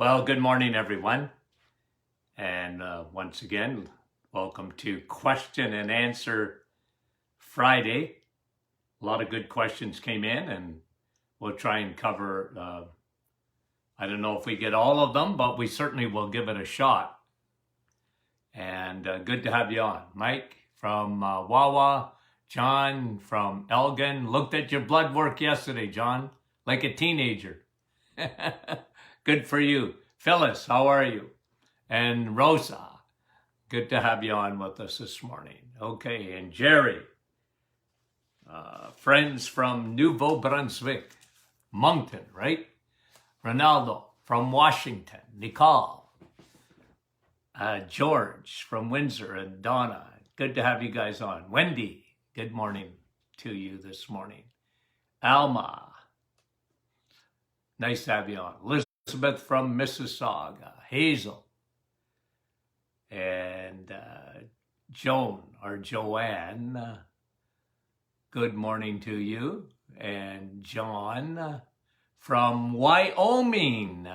Well, good morning, everyone. And once again, welcome to Question and Answer Friday. A lot of good questions came in, and we'll try and cover, I don't know if we get all of them, but we certainly will give it a shot. And good to have you on. Mike from Wawa, John from Elgin. Looked at your blood work yesterday, John, like a teenager. Good for you. Phyllis, how are you? And Rosa, good to have you on with us this morning. Okay, and Jerry, friends from Nouveau Brunswick, Moncton, right? Ronaldo from Washington, Nicole, George from Windsor, and Donna, good to have you guys on. Wendy, good morning to you this morning. Alma, nice to have you on. Elizabeth from Mississauga, Hazel, and Joan or Joanne, good morning to you. And John from Wyoming,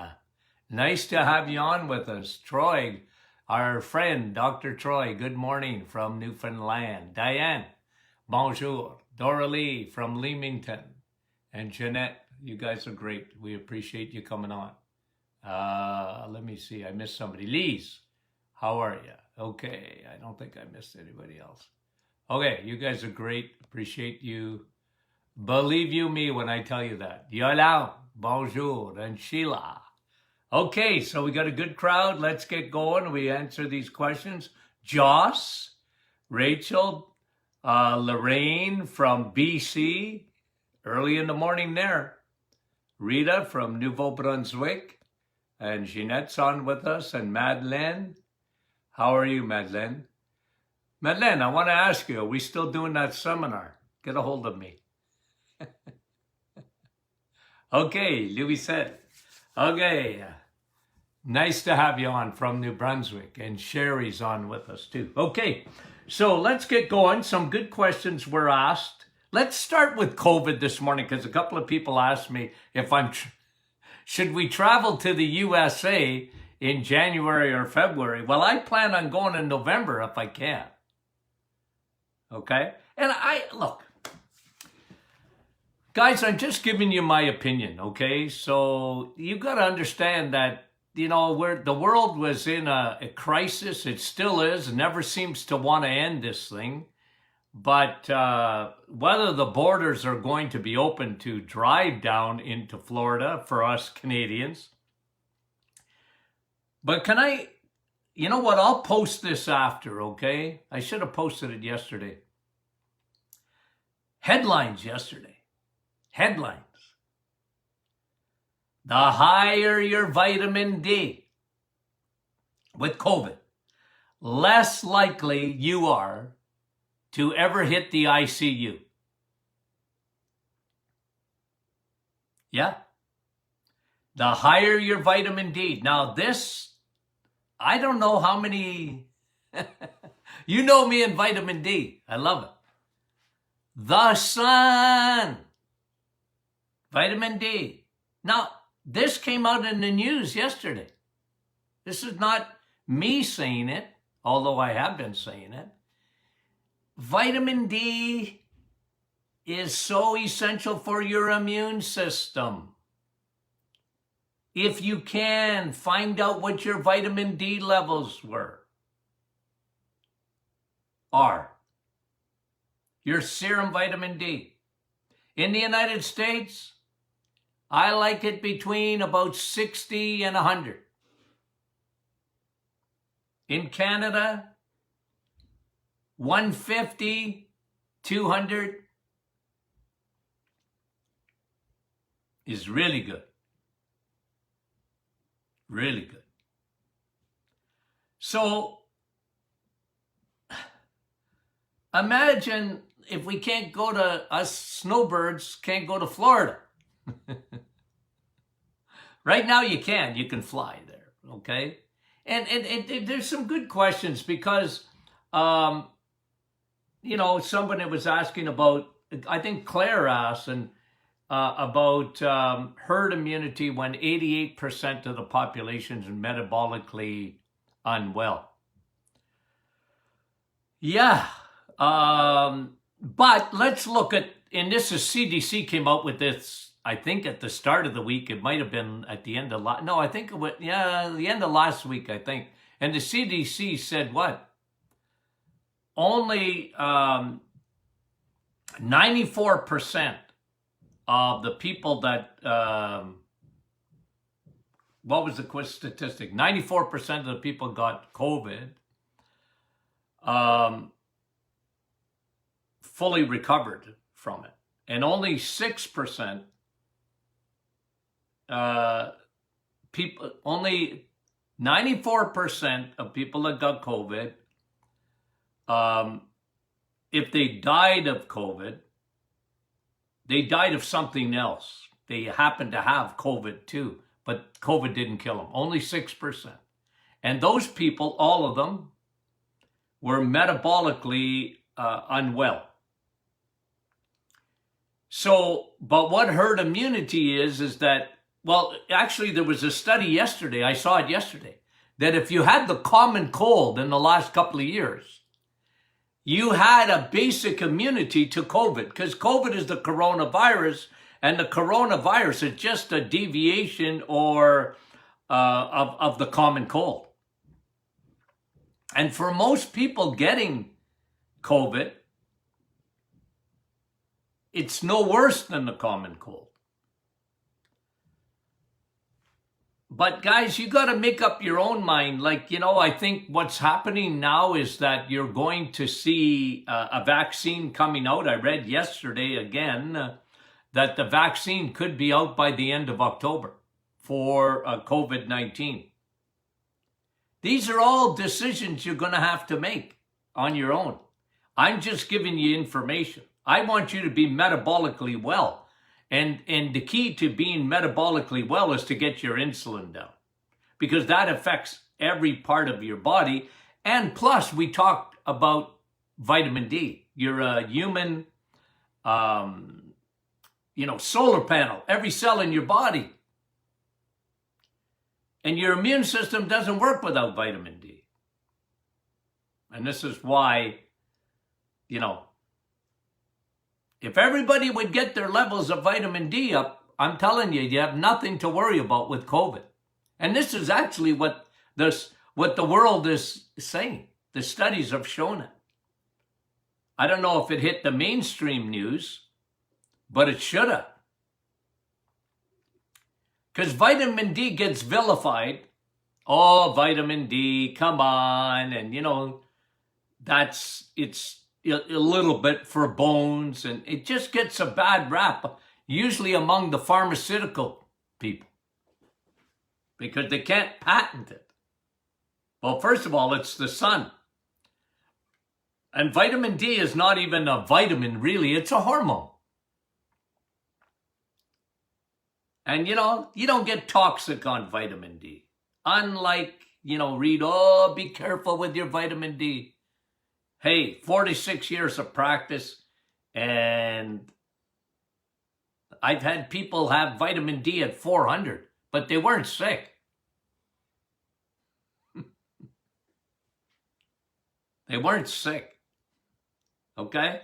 nice to have you on with us. Troy, our friend, Dr. Troy, good morning from Newfoundland. Diane, bonjour. Doralee from Leamington. And Jeanette, you guys are great. We appreciate you coming on. Let me see. I missed somebody. Lise, how are you? Okay. I don't think I missed anybody else. Okay. You guys are great. Appreciate you. Believe you me when I tell you that. Yola, bonjour. And Sheila. Okay. So we got a good crowd. Let's get going. We answer these questions. Joss, Rachel, Lorraine from BC. Early in the morning there. Rita from Nouveau Brunswick. And Jeanette's on with us. And Madeleine. How are you, Madeleine? Madeleine, I want to ask you, are we still doing that seminar? Get a hold of me. Okay, Louis said. Okay. Nice to have you on from New Brunswick. And Sherry's on with us too. Okay, so let's get going. Some good questions were asked. Let's start with COVID this morning because a couple of people asked me if should we travel to the USA in January or February? Well, I plan on going in November if I can. Okay? And look, guys, I'm just giving you my opinion, okay? So you got to understand that, the world was in a crisis. It still is. It never seems to want to end this thing. But whether the borders are going to be open to drive down into Florida for us Canadians. But you know what? I'll post this after, okay? I should have posted it yesterday. Headlines yesterday. Headlines. The higher your vitamin D with COVID, less likely you are to ever hit the ICU. Yeah. The higher your vitamin D. Now this, I don't know how many, you know me and vitamin D. I love it. The sun. Vitamin D. Now, this came out in the news yesterday. This is not me saying it, although I have been saying it. Vitamin D is so essential for your immune system. If you can, find out what your vitamin D levels are. Your serum vitamin D. In the United States, I like it between about 60 and 100. In Canada, 150, 200 is really good. Really good. So, imagine if we can't go to, us snowbirds can't go to Florida. Right now you can fly there, okay? And there's some good questions because, somebody was asking about, I think Claire asked, and about herd immunity when 88% of the population is metabolically unwell. Yeah, but let's look at, and this is CDC came out with this, I think at the start of the week. It might have been at the end of I think it was, the end of last week, I think. And the CDC said what? Only 94% of the people that, what was the quick statistic? 94% of the people got COVID, fully recovered from it. And only 6% people, only 94% of people that got COVID, if they died of COVID, they died of something else. They happened to have COVID too, but COVID didn't kill them. Only 6%. And those people, all of them, were metabolically unwell. So, but what herd immunity is that, well, actually there was a study yesterday, I saw it yesterday, that if you had the common cold in the last couple of years, you had a basic immunity to COVID, because COVID is the coronavirus, and the coronavirus is just a deviation or of the common cold. And for most people getting COVID, it's no worse than the common cold. But guys, you got to make up your own mind. Like, I think what's happening now is that you're going to see a vaccine coming out. I read yesterday again that the vaccine could be out by the end of October for COVID-19. These are all decisions you're going to have to make on your own. I'm just giving you information. I want you to be metabolically well. And the key to being metabolically well is to get your insulin down, because that affects every part of your body. And plus, we talked about vitamin D. You're a human, solar panel, every cell in your body. And your immune system doesn't work without vitamin D. And this is why, if everybody would get their levels of vitamin D up, I'm telling you, you have nothing to worry about with COVID. And this is actually what the world is saying. The studies have shown it. I don't know if it hit the mainstream news, but it should have. Because vitamin D gets vilified. Oh, vitamin D, come on. And, it's a little bit for bones, and it just gets a bad rap, usually among the pharmaceutical people, because they can't patent it. Well, first of all, it's the sun. And vitamin D is not even a vitamin, really. It's a hormone. And, you don't get toxic on vitamin D. Unlike, read, be careful with your vitamin D. Hey, 46 years of practice, and I've had people have vitamin D at 400, but they weren't sick. They weren't sick. Okay?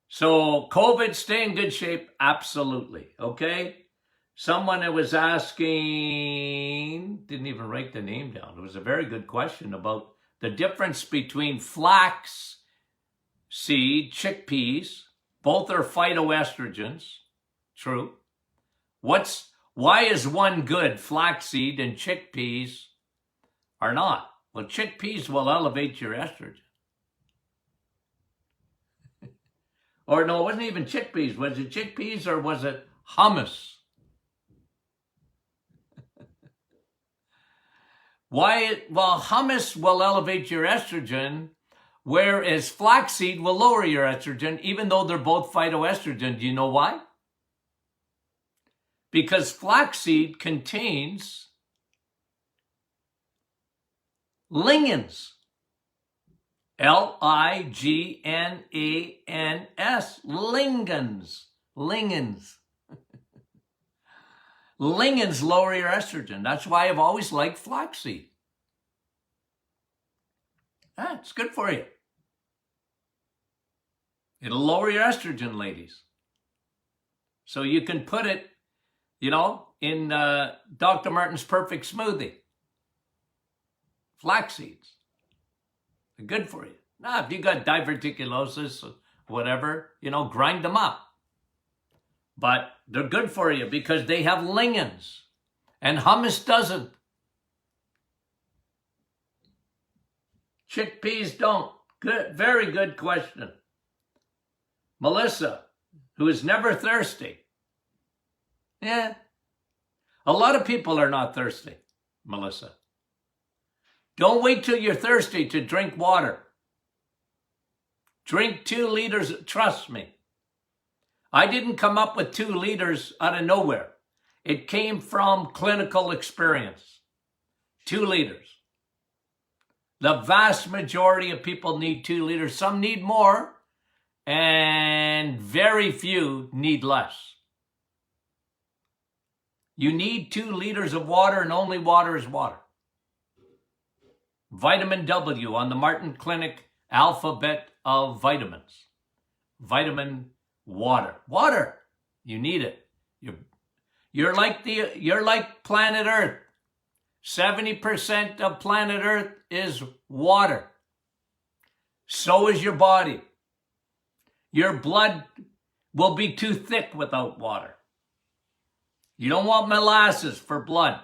So COVID, stay in good shape? Absolutely. Okay? Someone that was asking, didn't even write the name down. It was a very good question about the difference between flax seed, chickpeas. Both are phytoestrogens. True. Why is one good, flaxseed, and chickpeas are not? Well, chickpeas will elevate your estrogen. Or no, it wasn't even chickpeas. Was it chickpeas or was it hummus? Why? Well, hummus will elevate your estrogen, whereas flaxseed will lower your estrogen, even though they're both phytoestrogen. Do you know why? Because flaxseed contains lignans. L-I-G-N-A-N-S. Lignans. Lignans lower your estrogen. That's why I've always liked flaxseed. It's good for you. It'll lower your estrogen, ladies. So you can put it, in Dr. Martin's Perfect Smoothie. Flax seeds. They're good for you. Now, if you got diverticulosis, whatever, grind them up. But they're good for you because they have lignans. And hummus doesn't. Chickpeas don't. Good, very good question. Melissa, who is never thirsty. Yeah. A lot of people are not thirsty, Melissa. Don't wait till you're thirsty to drink water. Drink 2 liters, trust me. I didn't come up with 2 liters out of nowhere. It came from clinical experience. 2 liters. The vast majority of people need 2 liters. Some need more, and very few need less. You need 2 liters of water, and only water is water. Vitamin W on the Martin Clinic alphabet of vitamins. Vitamin water. Water. You need it. You're like planet Earth. 70% of planet Earth is water. So is your body. Your blood will be too thick without water. You don't want molasses for blood.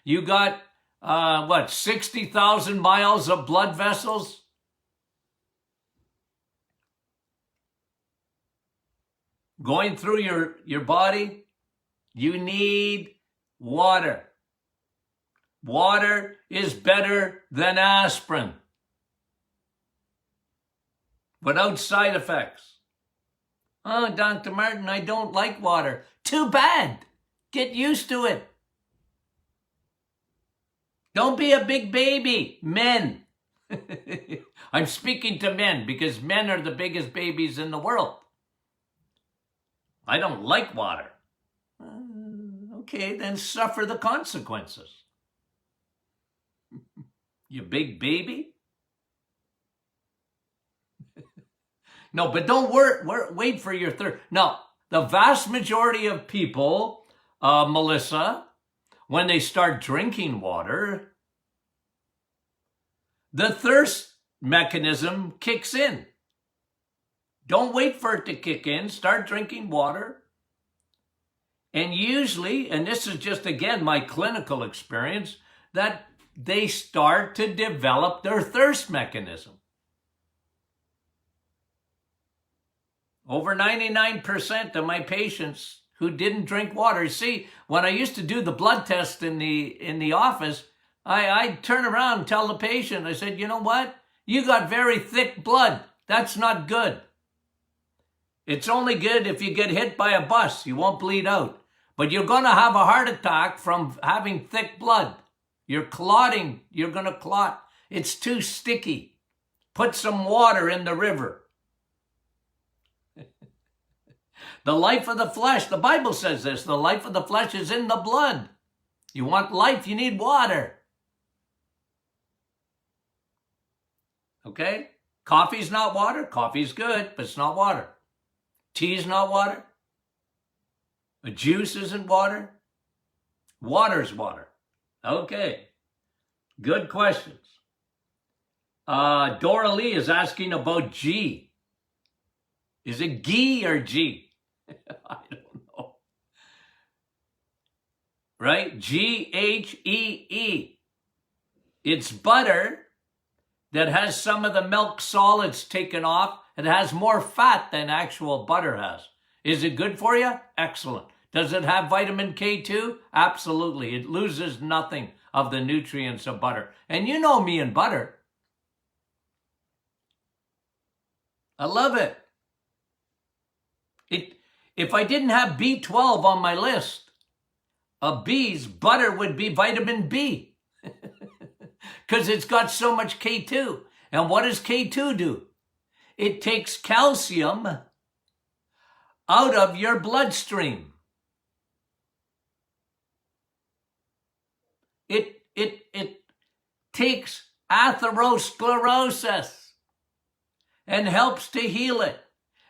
You got, 60,000 miles of blood vessels? Going through your body? You need water. Water is better than aspirin. Without side effects. Oh, Dr. Martin, I don't like water. Too bad. Get used to it. Don't be a big baby, men. I'm speaking to men because men are the biggest babies in the world. I don't like water. Okay, then suffer the consequences. You big baby? No, but don't wait for your third. No, the vast majority of people, Melissa, when they start drinking water, the thirst mechanism kicks in. Don't wait for it to kick in. Start drinking water. And usually, and this is just, again, my clinical experience, that they start to develop their thirst mechanism. Over 99% of my patients who didn't drink water. See, when I used to do the blood test in the office, I'd turn around and tell the patient, I said, you know what? You got very thick blood. That's not good. It's only good if you get hit by a bus. You won't bleed out. But you're going to have a heart attack from having thick blood. You're clotting. You're going to clot. It's too sticky. Put some water in the river. The life of the flesh, the Bible says this, the life of the flesh is in the blood. You want life, you need water. Okay? Coffee's not water. Coffee's good, but it's not water. Tea's not water. A juice isn't water. Water's water. Okay. Good questions. Dora Lee is asking about G. Is it ghee or G? I don't know. Right? Ghee. It's butter that has some of the milk solids taken off. It has more fat than actual butter has. Is it good for you? Excellent. Does it have vitamin K2? Absolutely. It loses nothing of the nutrients of butter. And you know me and butter. I love it. If I didn't have B12 on my list of B's, butter would be vitamin B because it's got so much K2. And what does K2 do? It takes calcium out of your bloodstream. It takes atherosclerosis and helps to heal it.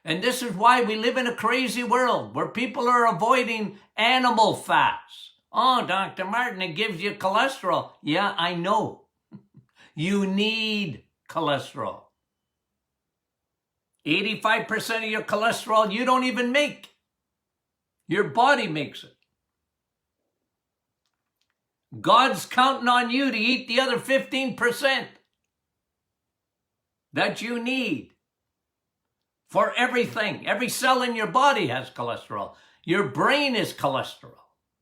And this is why we live in a crazy world where people are avoiding animal fats. Oh, Dr. Martin, it gives you cholesterol. Yeah, I know. You need cholesterol. 85% of your cholesterol you don't even make. Your body makes it. God's counting on you to eat the other 15% that you need for everything. Every cell in your body has cholesterol. Your brain is cholesterol.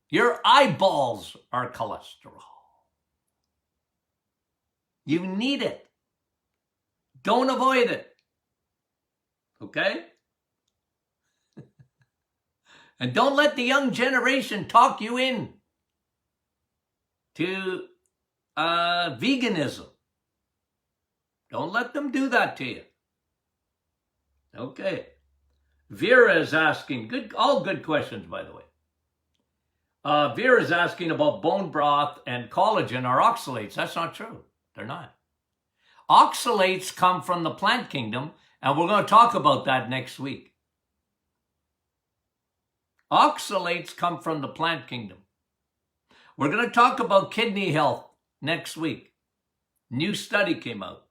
Your eyeballs are cholesterol. You need it. Don't avoid it. Okay? And don't let the young generation talk you in to veganism. Don't let them do that to you. Okay. Vera is asking, all good questions, by the way. Vera is asking about bone broth and collagen are oxalates. That's not true. They're not. Oxalates come from the plant kingdom, and we're going to talk about that next week. Oxalates come from the plant kingdom. We're going to talk about kidney health next week. New study came out,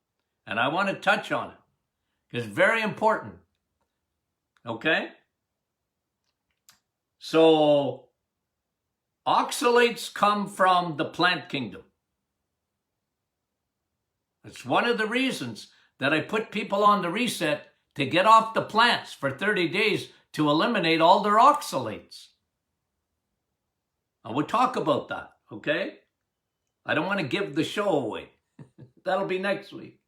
and I want to touch on it. It's very important. Okay? So, oxalates come from the plant kingdom. It's one of the reasons that I put people on the reset to get off the plants for 30 days to eliminate all their oxalates. And we'll talk about that, okay? I don't want to give the show away. That'll be next week.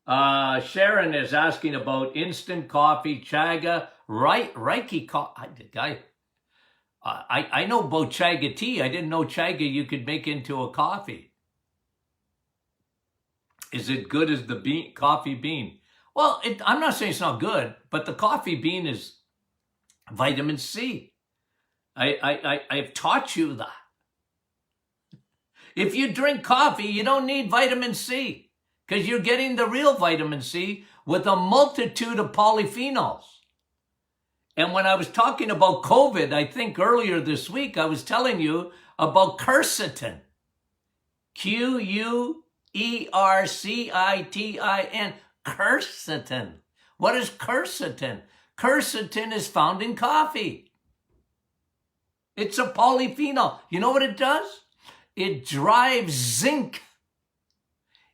Sharon is asking about instant coffee, chaga, Reiki coffee. I know about chaga tea. I didn't know chaga you could make into a coffee. Is it good as the coffee bean? Well, I'm not saying it's not good, but the coffee bean is vitamin C. I've taught you that. If you drink coffee, you don't need vitamin C because you're getting the real vitamin C with a multitude of polyphenols. And when I was talking about COVID, I think earlier this week, I was telling you about quercetin. Quercitin. Quercetin. What is quercetin? Quercetin is found in coffee. It's a polyphenol. You know what it does? It drives zinc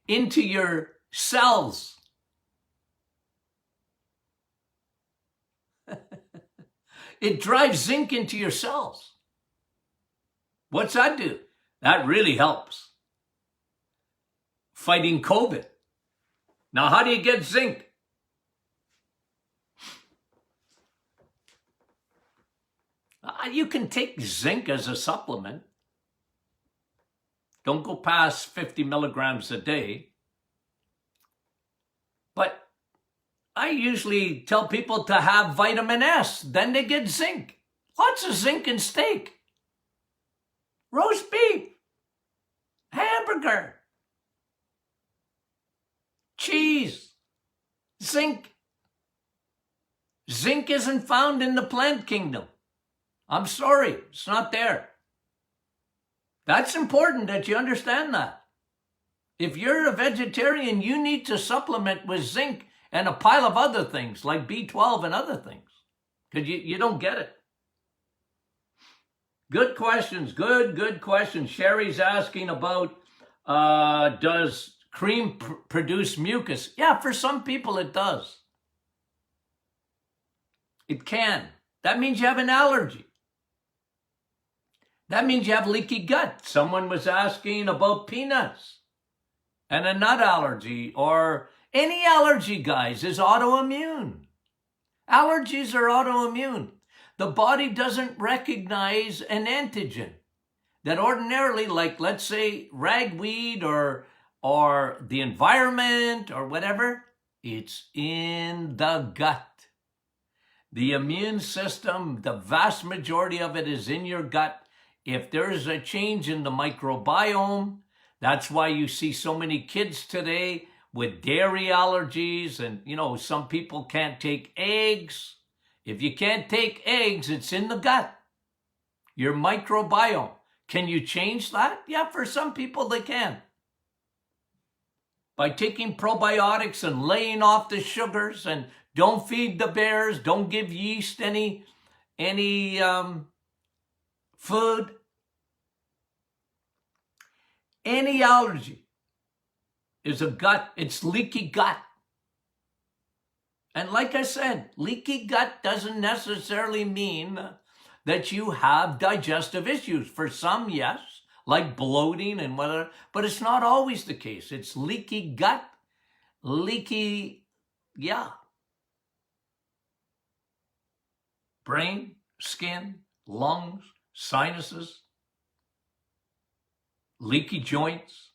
into your cells. It drives zinc into your cells. What's that do? That really helps fighting COVID. Now, how do you get zinc? You can take zinc as a supplement. Don't go past 50 milligrams a day. But I usually tell people to have vitamin S, then they get zinc. Lots of zinc in steak, roast beef, hamburger, cheese, zinc. Zinc isn't found in the plant kingdom. I'm sorry, it's not there. That's important that you understand that. If you're a vegetarian, you need to supplement with zinc and a pile of other things like B12 and other things because you don't get it. Good questions. Good questions. Sherry's asking about does cream produce mucus? Yeah, for some people it does. It can. That means you have an allergy. That means you have leaky gut. Someone was asking about peanuts and a nut allergy, or any allergy, guys, is autoimmune. Allergies are autoimmune. The body doesn't recognize an antigen that ordinarily, like let's say ragweed or the environment or whatever, it's in the gut. The immune system, the vast majority of it is in your gut. if there's a change in the microbiome, that's why you see so many kids today with dairy allergies, and some people can't take eggs. If you can't take eggs, it's in the gut. Your microbiome. Can you change that? Yeah, for some people they can. By taking probiotics and laying off the sugars, and don't feed the bears, don't give yeast any food. Any allergy is a gut, it's leaky gut. And like I said, leaky gut doesn't necessarily mean that you have digestive issues. For some, yes, like bloating and whatever, but it's not always the case. It's leaky gut, brain, skin, lungs, sinuses, leaky joints.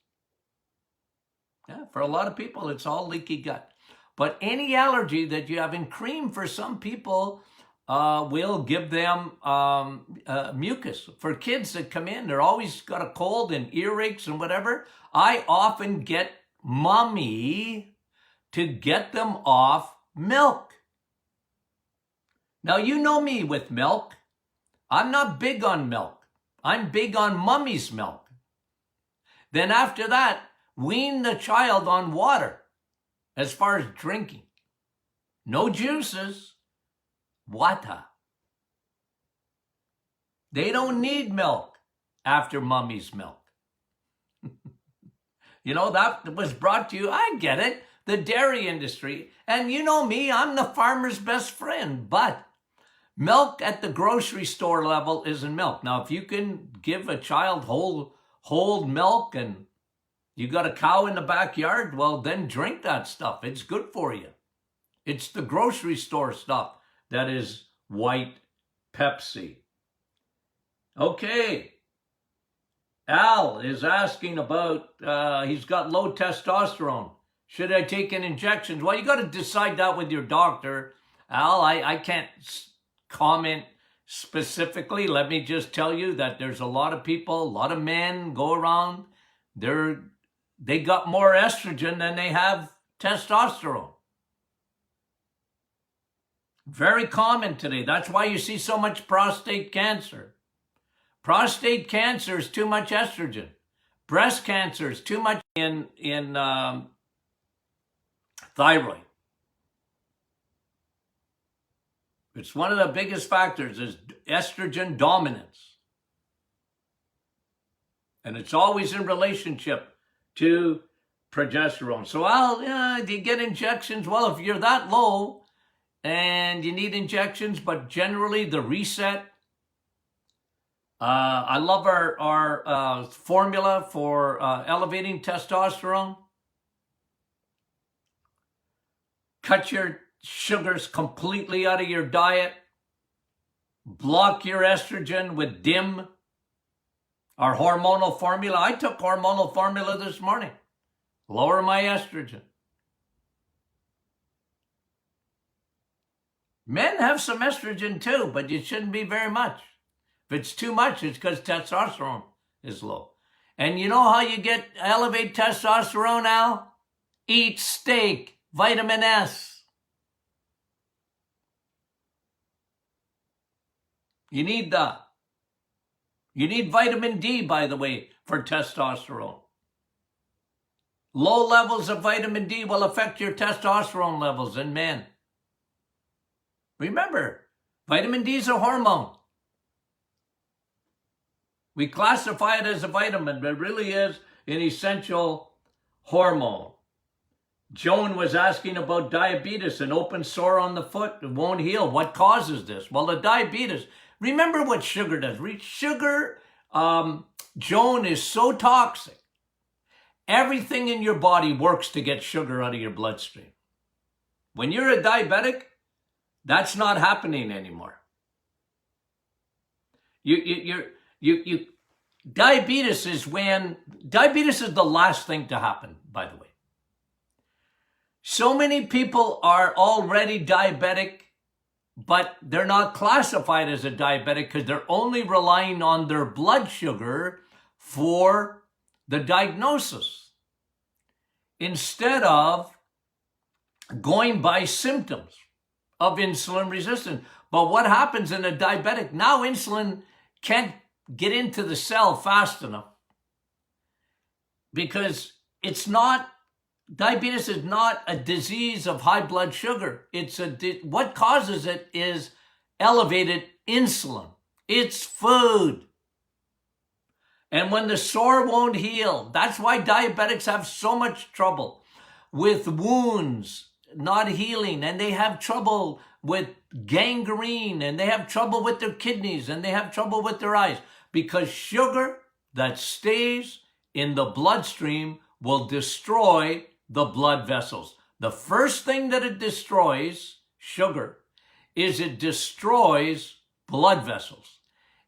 Yeah, for a lot of people, it's all leaky gut. But any allergy that you have in cream, for some people, will give them mucus. For kids that come in, they're always got a cold and earaches and whatever. I often get mommy to get them off milk. Now, you know me with milk. I'm not big on milk. I'm big on mummy's milk. Then after that, wean the child on water as far as drinking. No juices, water. They don't need milk after mummy's milk. That was brought to you, I get it, the dairy industry. And you know me, I'm the farmer's best friend, but milk at the grocery store level isn't milk. Now, if you can give a child whole milk and you got a cow in the backyard, well, then drink that stuff. It's good for you. It's the grocery store stuff that is white Pepsi. Okay. Al is asking about, he's got low testosterone. Should I take an injection? Well, you got to decide that with your doctor. Al, I can't comment specifically. Let me just tell you that there's a lot of people, a lot of men go around, they got more estrogen than they have testosterone. Very common today. That's why you see so much prostate cancer. Prostate cancer is too much estrogen. Breast cancer is too much in thyroid. It's one of the biggest factors is estrogen dominance. And it's always in relationship to progesterone. So, do you get injections? Well, if you're that low and you need injections, but generally the reset. I love our formula for elevating testosterone. Cut your sugars completely out of your diet. Block your estrogen with DIM, our hormonal formula. I took hormonal formula this morning. Lower my estrogen. Men have some estrogen too, but it shouldn't be very much. If it's too much, it's because testosterone is low. And you know how you elevate testosterone, Al? Eat steak, vitamin S. You need that. You need vitamin D, by the way, for testosterone. Low levels of vitamin D will affect your testosterone levels in men. Remember, vitamin D is a hormone. We classify it as a vitamin, but it really is an essential hormone. Joan was asking about diabetes, an open sore on the foot. It won't heal. What causes this? Well, the diabetes. Remember what sugar does. Sugar, Joan, is so toxic. Everything in your body works to get sugar out of your bloodstream. When you're a diabetic, that's not happening anymore. Diabetes is the last thing to happen, by the way. So many people are already diabetic but they're not classified as a diabetic because they're only relying on their blood sugar for the diagnosis instead of going by symptoms of insulin resistance. But what happens in a diabetic? Now insulin can't get into the cell fast enough because diabetes is not a disease of high blood sugar. What causes it is elevated insulin. It's food. And when the sore won't heal, that's why diabetics have so much trouble with wounds not healing, and they have trouble with gangrene, and they have trouble with their kidneys, and they have trouble with their eyes, because sugar that stays in the bloodstream will destroy the blood vessels. The first thing that it destroys, sugar, is it destroys blood vessels,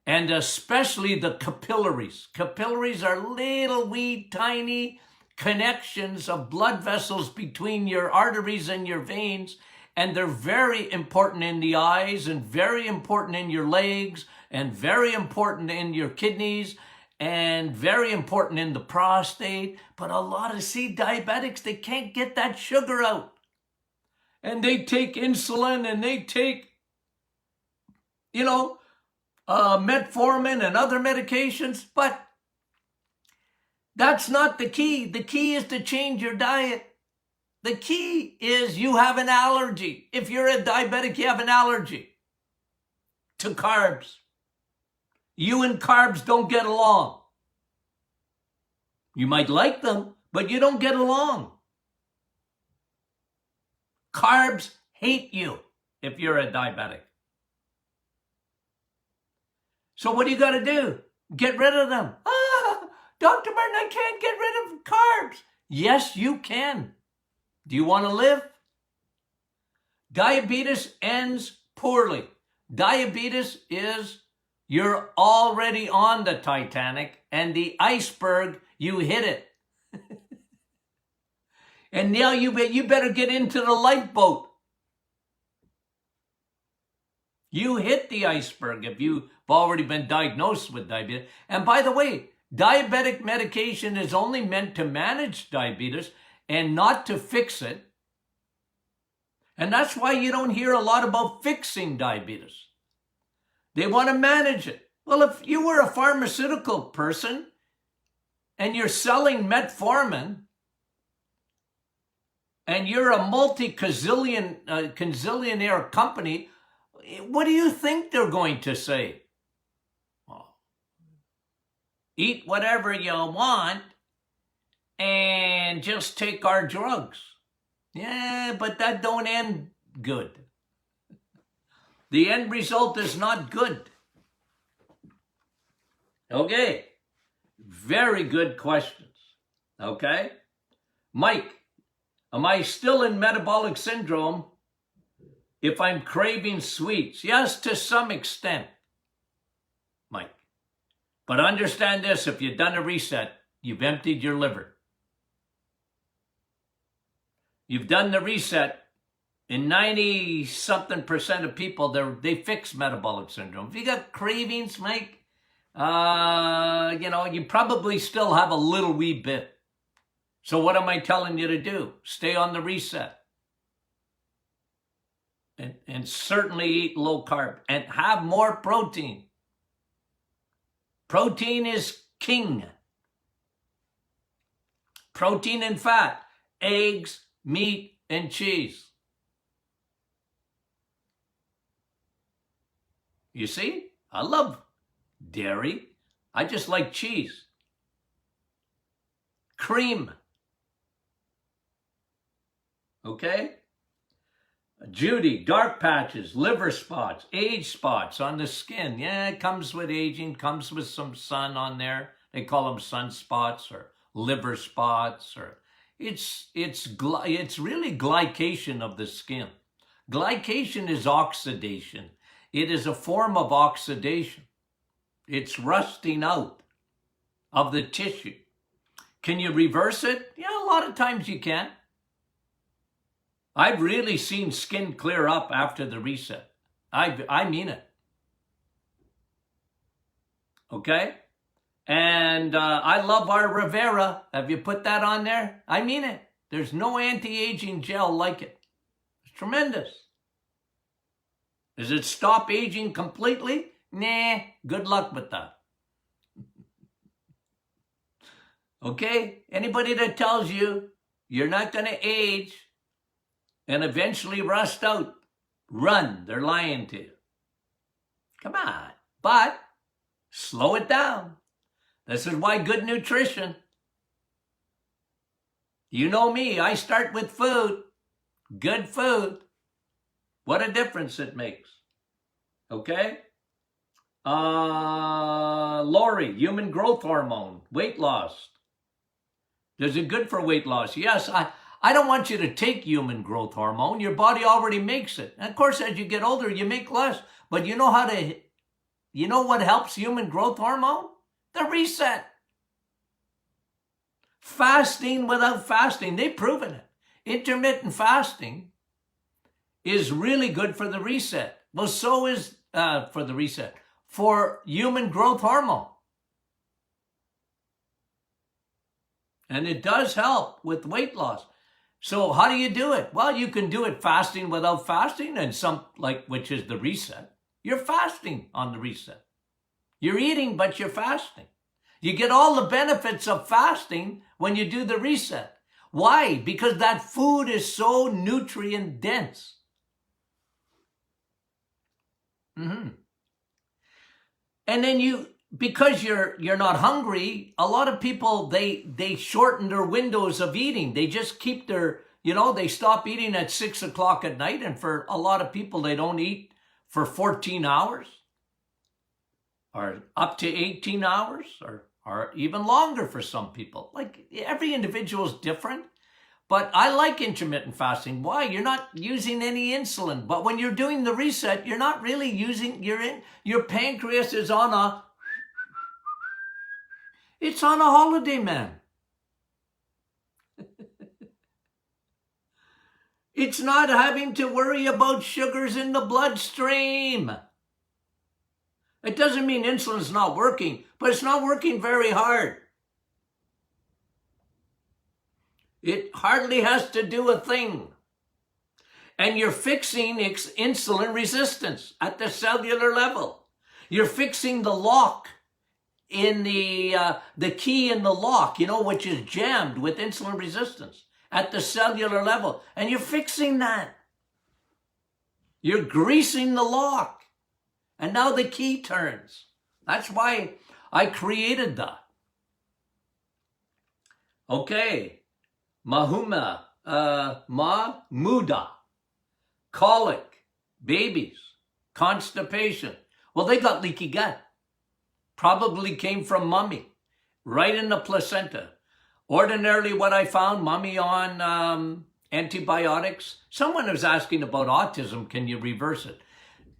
and especially the capillaries. Capillaries are little wee tiny connections of blood vessels between your arteries and your veins, and they're very important in the eyes, and very important in your legs, and very important in your kidneys, and very important in the prostate. But a lot of diabetics, they can't get that sugar out, and they take insulin, and they take metformin and other medications, but that's not the key. The key is to change your diet. The key is you have an allergy. If you're a diabetic, you have an allergy to carbs. You and carbs don't get along. You might like them, but you don't get along. Carbs hate you if you're a diabetic. So what do you got to do? Get rid of them. Dr. Martin, I can't get rid of carbs. Yes, you can. Do you want to live? Diabetes ends poorly. Diabetes is you're already on the Titanic, and the iceberg, you hit it. And now you better get into the lifeboat. You hit the iceberg if you've already been diagnosed with diabetes. And by the way, diabetic medication is only meant to manage diabetes and not to fix it. And that's why you don't hear a lot about fixing diabetes. They want to manage it. Well, if you were a pharmaceutical person and you're selling metformin and you're a multi-gazillionaire company, what do you think they're going to say? Eat whatever you want and just take our drugs. Yeah, but that don't end good. The end result is not good. Okay. Very good questions. Okay. Mike, am I still in metabolic syndrome if I'm craving sweets? Yes, to some extent, Mike. But understand this, if you've done a reset, you've emptied your liver. You've done the reset. In 90-something% of people, they fix metabolic syndrome. If you got cravings, Mike, you probably still have a little wee bit. So what am I telling you to do? Stay on the reset. And certainly eat low carb and have more protein. Protein is king. Protein and fat, eggs, meat, and cheese. You see, I love dairy. I just like cheese. Cream. Okay? Judy, dark patches, liver spots, age spots on the skin. Yeah, it comes with aging, comes with some sun on there. They call them sunspots or liver spots, or it's really glycation of the skin. Glycation is oxidation. It is a form of oxidation. It's rusting out of the tissue. Can you reverse it? Yeah, a lot of times you can. I've really seen skin clear up after the reset. I mean it. Okay? And I love our Rivera. Have you put that on there? I mean it. There's no anti-aging gel like it. It's tremendous. Does it stop aging completely? Nah, good luck with that. Okay? Anybody that tells you you're not going to age and eventually rust out, run. They're lying to you. Come on. But slow it down. This is why good nutrition. You know me, I start with food. Good food. What a difference it makes. Okay? Lori, human growth hormone, weight loss. Is it good for weight loss? Yes, I don't want you to take human growth hormone. Your body already makes it. And of course, as you get older, you make less. But you know what helps human growth hormone? The reset. Fasting without fasting. They've proven it. Intermittent fasting is really good for the reset. Well, so is for the reset. For human growth hormone. And it does help with weight loss. So how do you do it? Well, you can do it fasting without fasting, and which is the reset. You're fasting on the reset. You're eating, but you're fasting. You get all the benefits of fasting when you do the reset. Why? Because that food is so nutrient dense. And then because you're not hungry, a lot of people, they shorten their windows of eating. They just keep they stop eating at 6 o'clock at night. And for a lot of people, they don't eat for 14 hours or up to 18 hours or even longer for some people. Like every individual is different. But I like intermittent fasting. Why? You're not using any insulin. But when you're doing the reset, you're not really using your pancreas is on a holiday, man. It's not having to worry about sugars in the bloodstream. It doesn't mean insulin's not working, but it's not working very hard. It hardly has to do a thing. And you're fixing insulin resistance at the cellular level. You're fixing the lock in the key in the lock, which is jammed with insulin resistance at the cellular level. And you're fixing that. You're greasing the lock. And now the key turns. That's why I created that. Okay. Mahmuda, colic, babies, constipation. Well, they got leaky gut. Probably came from mommy, right in the placenta. Ordinarily, what I found, mommy on antibiotics. Someone was asking about autism. Can you reverse it?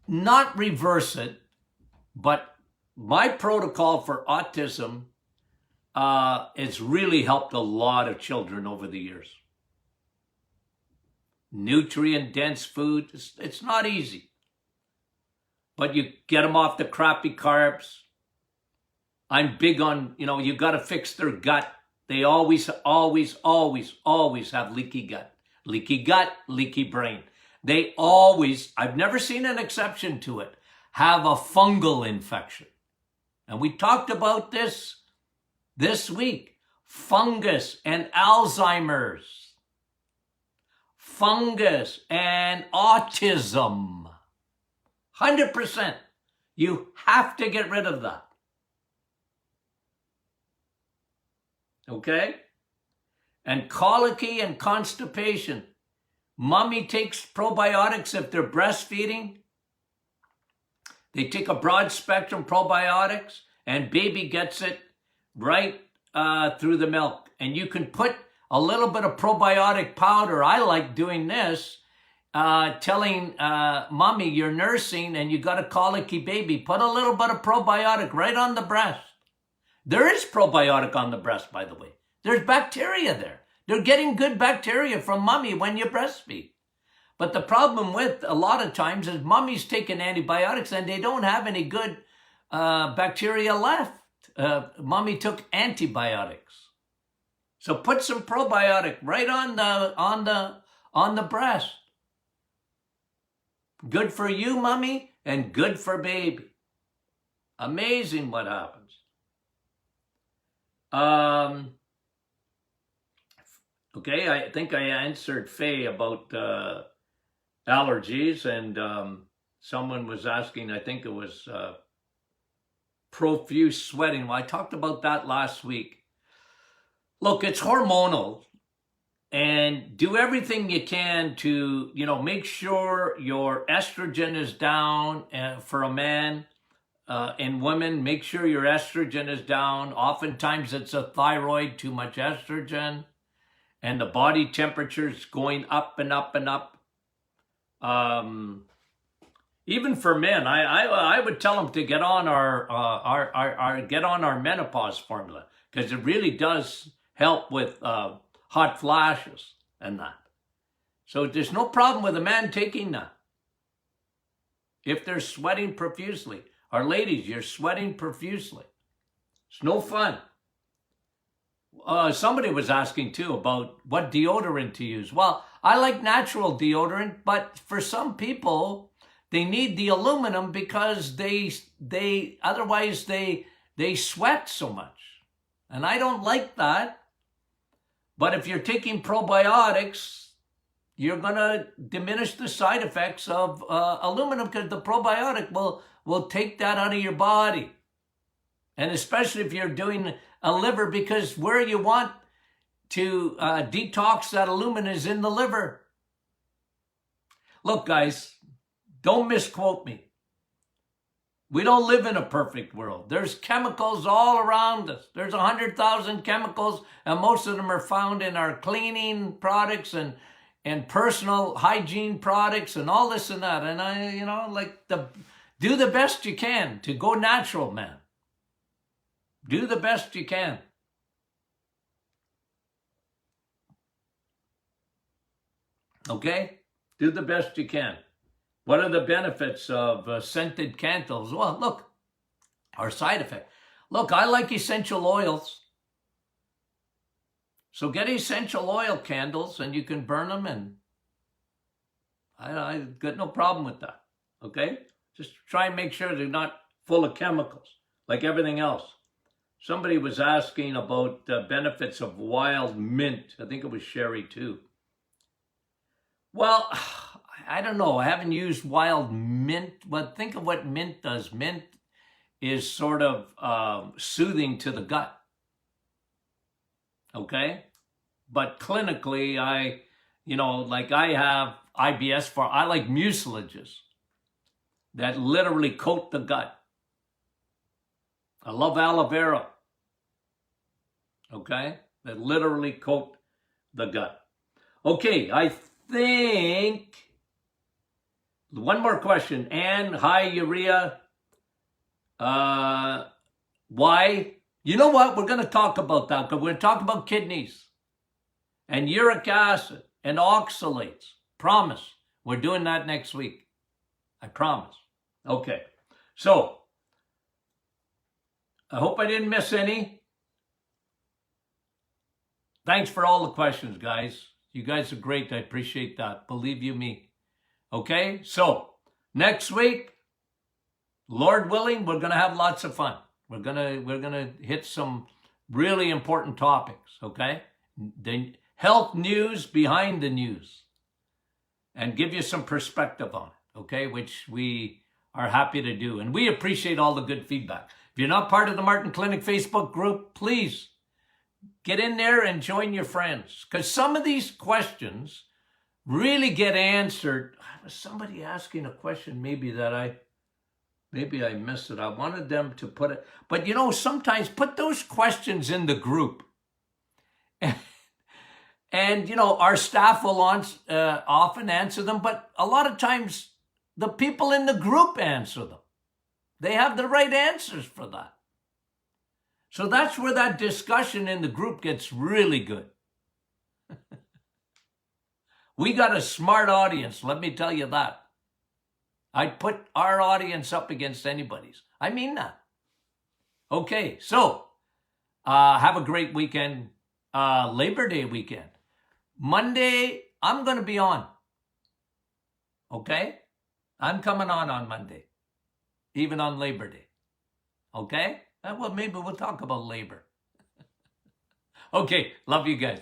Not reverse it, but my protocol for autism it's really helped a lot of children over the years. Nutrient-dense food, it's not easy. But you get them off the crappy carbs. I'm big on, you got to fix their gut. They always have leaky gut. Leaky gut, leaky brain. They always, I've never seen an exception to it, have a fungal infection. And we talked about this week, fungus and Alzheimer's, fungus and autism. 100%. You have to get rid of that. Okay? And colicky and constipation. Mommy takes probiotics if they're breastfeeding. They take a broad spectrum probiotics, and baby gets it right through the milk. And you can put a little bit of probiotic powder. I like doing this, telling mommy you're nursing and you got a colicky baby. Put a little bit of probiotic right on the breast. There is probiotic on the breast, by the way. There's bacteria there. They're getting good bacteria from mommy when you breastfeed. But the problem with a lot of times is mommy's taking antibiotics and they don't have any good bacteria left. Mommy took antibiotics. So put some probiotic right on the breast. Good for you, mommy, and good for baby. Amazing what happens. Okay, I think I answered Faye about allergies, and someone was asking, I think it was profuse sweating. Well, I talked about that last week. Look, it's hormonal, and do everything you can to, make sure your estrogen is down for a man. In women, make sure your estrogen is down. Oftentimes it's a thyroid, too much estrogen, and the body temperature is going up and up and up. Even for men, I would tell them to get on our menopause formula, because it really does help with hot flashes and that. So there's no problem with a man taking that if they're sweating profusely. Or ladies, you're sweating profusely. It's no fun. Somebody was asking too about what deodorant to use. Well, I like natural deodorant, but for some people, they need the aluminum because they otherwise they sweat so much. And I don't like that. But if you're taking probiotics, you're going to diminish the side effects of aluminum, because the probiotic will take that out of your body. And especially if you're doing a liver, because where you want to detox that aluminum is in the liver. Look, guys, don't misquote me. We don't live in a perfect world. There's chemicals all around us. There's 100,000 chemicals, and most of them are found in our cleaning products and personal hygiene products and all this and that. And do the best you can to go natural, man. Do the best you can. Okay? Do the best you can. What are the benefits of scented candles? Well, look, our side effect. Look, I like essential oils. So get essential oil candles and you can burn them, and I got no problem with that. Okay? Just try and make sure they're not full of chemicals like everything else. Somebody was asking about the benefits of wild mint. I think it was Sherry too. Well, I don't know. I haven't used wild mint, but think of what mint does. Mint is sort of soothing to the gut. Okay? But clinically, I have IBS I like mucilages that literally coat the gut. I love aloe vera. Okay? That literally coat the gut. Okay, I think one more question. Anne, hi, urea. Why? You know what? We're going to talk about that, because we're going to talk about kidneys and uric acid and oxalates. Promise. We're doing that next week. I promise. Okay. So, I hope I didn't miss any. Thanks for all the questions, guys. You guys are great. I appreciate that. Believe you me. Okay? So, next week, Lord willing, we're going to have lots of fun. We're gonna hit some really important topics, okay? The health news behind the news, and give you some perspective on it, okay? Which we are happy to do, and we appreciate all the good feedback. If you're not part of the Martin Clinic Facebook group, please get in there and join your friends, because some of these questions really get answered. Was somebody asking a question maybe I missed it. I wanted them to put it. But, sometimes put those questions in the group. And our staff will often answer them. But a lot of times, the people in the group answer them. They have the right answers for that. So that's where that discussion in the group gets really good. We got a smart audience, let me tell you that. I'd put our audience up against anybody's. I mean that. Okay, so have a great weekend, Labor Day weekend. Monday, I'm going to be on. Okay? I'm coming on Monday, even on Labor Day. Okay? Well, maybe we'll talk about labor. Okay, love you guys.